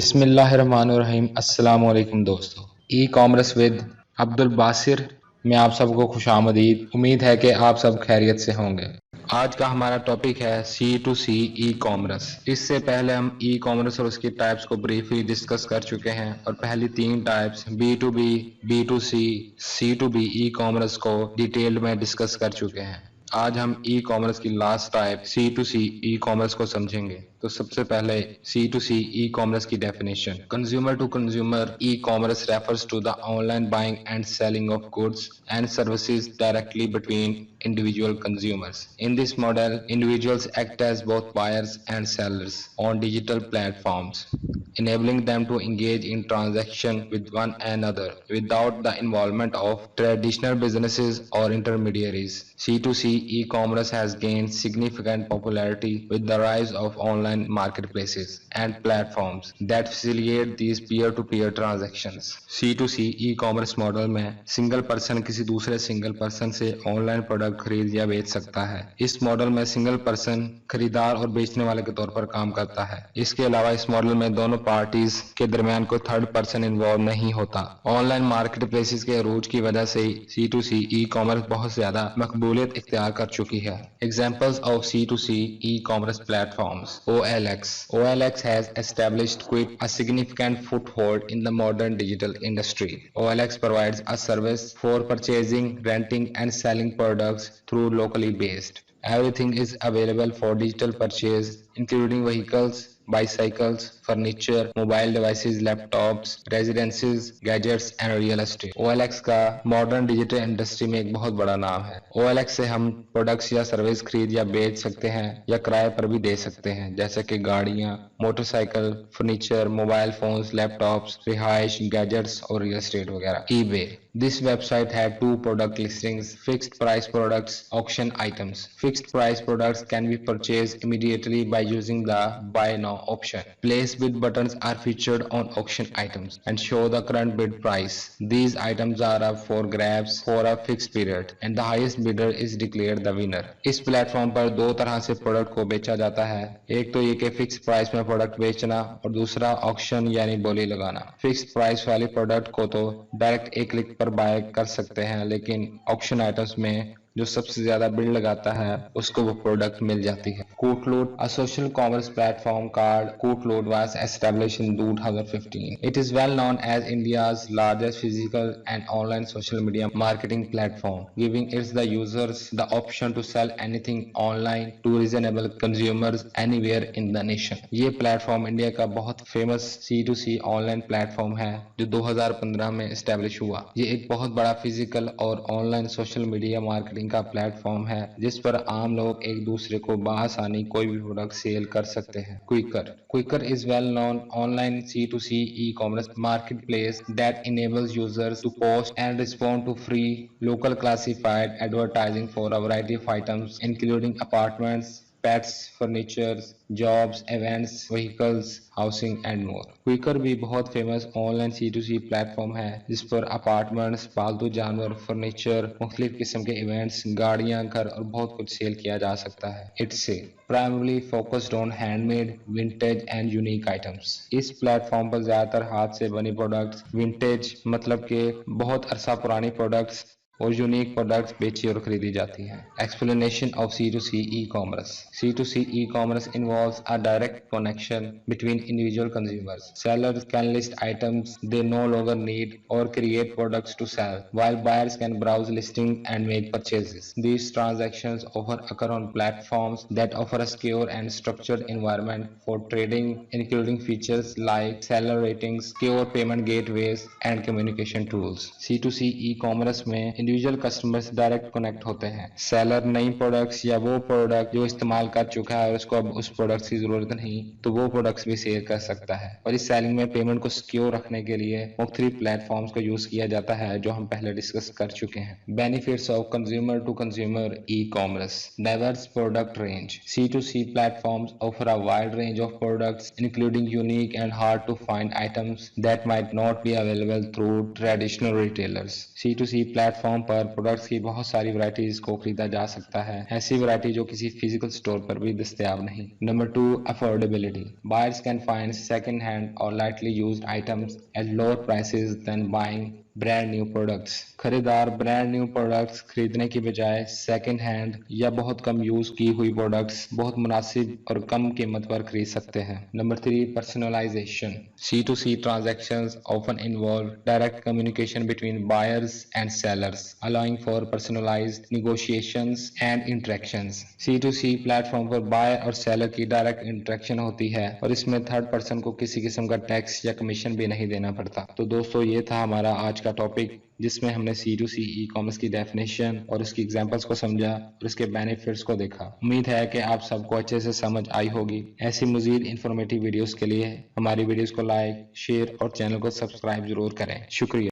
बिस्मिल्लाहिर्रहमानिर्रहीम। अस्सलाम वालेकुम दोस्तों। ई कॉमर्स विद अब्दुल बासिर में आप सबको खुशामदीद। उम्मीद है कि आप सब खैरियत से होंगे। आज का हमारा टॉपिक है C2C ई कॉमर्स। इससे पहले हम ई कॉमर्स और उसकी टाइप्स को ब्रीफली डिस्कस कर चुके हैं और पहली तीन types B2B, B2C, C2B e commerce को डिटेल्ड में डिस्कस कर चुके हैं। आज हम ई कॉमर्स की last type C2C e commerce को समझेंगे। तो सबसे पहले C2C ई कॉमर्स की definition. Consumer to consumer e commerce refers to the online buying and selling of goods and services directly between individual consumers. In this model, individuals act as both buyers and sellers on digital platforms, enabling them to engage in transaction with one another without the involvement of traditional businesses or intermediaries. C2C e-commerce has gained significant popularity with the rise of online marketplaces and platforms that facilitate these peer-to-peer transactions. C2C e-commerce model में single person किसी दूसरे single person से online product खरीद या बेच सकता है। इस मॉडल में सिंगल पर्सन खरीदार और बेचने वाले के तौर पर काम करता है। इसके अलावा इस मॉडल में दोनों पार्टीज के दरमियान कोई थर्ड पर्सन इन्वॉल्व नहीं होता। ऑनलाइन मार्केट प्लेसेस के अरूज की वजह से C2C ई कॉमर्स बहुत ज्यादा मकबूलियत इख्तियार कर चुकी है। Examples of C2C e commerce platforms. OLX has established quite a significant foothold in the modern digital industry. OLX provides a service for purchasing, renting, and selling products through locally based. Everything is available for digital purchase, including vehicles, bicycles, furniture, mobile devices, laptops, residences, gadgets and real estate. OLX का modern digital industry में एक बहुत बड़ा नाम है। OLX से हम products या सर्विस खरीद या बेच सकते हैं या किराए पर भी दे सकते हैं, जैसे कि गाड़ियां, motorcycle, furniture, mobile phones, laptops, रिहाइश, गैजेट्स और रियल एस्टेट वगैरह। eBay This website had two product listings: fixed price products, auction items. Fixed price products can be purchased immediately by using the buy now option. Place bid buttons are featured on auction items and show the current bid price. These items are up for grabs for a fixed period and the highest bidder is declared the winner. इस platform पर दो तरह से product को बेचा जाता है। एक तो ये कि फिक्स प्राइस में प्रोडक्ट बेचना और दूसरा ऑक्शन यानी बोली लगाना। फिक्स प्राइस वाली प्रोडक्ट को तो डायरेक्ट एक क्लिक पर बाय कर सकते हैं, लेकिन ऑक्शन आइटम्स में जो सबसे ज्यादा बिल लगाता है उसको वो प्रोडक्ट मिल जाती है। Cootloot, a social commerce platform called Cootloot, was established in 2015. It is well known as India's largest physical and online social media marketing platform, giving its the users the option to sell anything online to reasonable consumers anywhere in the nation. ये platform India का बहुत famous C2C online platform है जो 2015 में establish हुआ। ये एक बहुत बड़ा फिजिकल और ऑनलाइन सोशल मीडिया मार्केटिंग का प्लेटफॉर्म है जिस पर आम लोग एक दूसरे को बआसानी कोई भी प्रोडक्ट सेल कर सकते हैं। Quikr is well known online C2C e-commerce marketplace that enables users to post and respond to free local classified advertising for a variety of items including apartments, pets, furniture, jobs, events, vehicles, housing and more. Quikr भी बहुत famous online C2C platform है जिस पर apartments, पालतू जानवर, furniture, मुख्तलिफ किस्म के इवेंट्स, गाड़ियां, घर और बहुत कुछ सेल किया जा सकता है। It's primarily focused on handmade, vintage and unique items. इस प्लेटफॉर्म पर ज्यादातर हाथ से बनी प्रोडक्ट्स, विंटेज मतलब के बहुत अरसा पुरानी प्रोडक्ट्स और यूनिक प्रोडक्ट्स बेची और खरीदी जाती हैं। Explanation of C2C e-commerce. C2C e-commerce involves a direct connection between individual consumers. Sellers can list items they no longer need or create products to sell, while buyers can browse listings and make purchases. These transactions often occur on platforms that offer a secure and structured environment for trading, including features like seller ratings, secure payment gateways, and communication tools. C2C e-commerce में individual customer से direct connect होते हैं। Seller नई products या वो product जो इस्तेमाल कर चुका है और उसको अब उस प्रोडक्ट की जरूरत नहीं तो वो प्रोडक्ट्स भी सेल कर सकता है। और इस सेलिंग में पेमेंट को सिक्योर रखने के लिए मुख्तलिफ प्लेटफॉर्म्स को यूज किया जाता है जो हम पहले डिस्कस कर चुके हैं। Benefits of consumer to consumer e commerce. Diverse product range. C2C platforms offer a wide range of products including unique and hard to find items that might not be available through traditional retailers. C2C platforms platform पर products की बहुत सारी varieties को खरीदा जा सकता है, ऐसी वैरायटी जो किसी फिजिकल स्टोर पर भी दस्तयाब नहीं। Number 2, affordability. Buyers can find second hand और lightly used items at lower prices than buying brand new products. खरीदार ब्रांड न्यू प्रोडक्ट्स खरीदने की बजाय सेकंड हैंड या बहुत कम यूज की हुई प्रोडक्ट्स बहुत मुनासिब और कम कीमत पर खरीद सकते हैं। Number 3, personalization. C2C transactions often involve direct communication between buyers and sellers, allowing for personalized negotiations and interactions. C2C platform पर बायर और सेलर की डायरेक्ट इंटरेक्शन होती है और इसमें थर्ड पर्सन को किसी किस्म का टैक्स या कमीशन भी नहीं देना पड़ता। तो दोस्तों, ये था हमारा आज का टॉपिक, जिसमें हमने C2C ई कॉमर्स की डेफिनेशन और उसकी एग्जांपल्स को समझा और इसके बेनिफिट्स को देखा। उम्मीद है कि आप सबको अच्छे से समझ आई होगी। ऐसी मजीद इंफॉर्मेटिव वीडियोस के लिए हमारी वीडियोस को लाइक, शेयर और चैनल को सब्सक्राइब जरूर करें। शुक्रिया।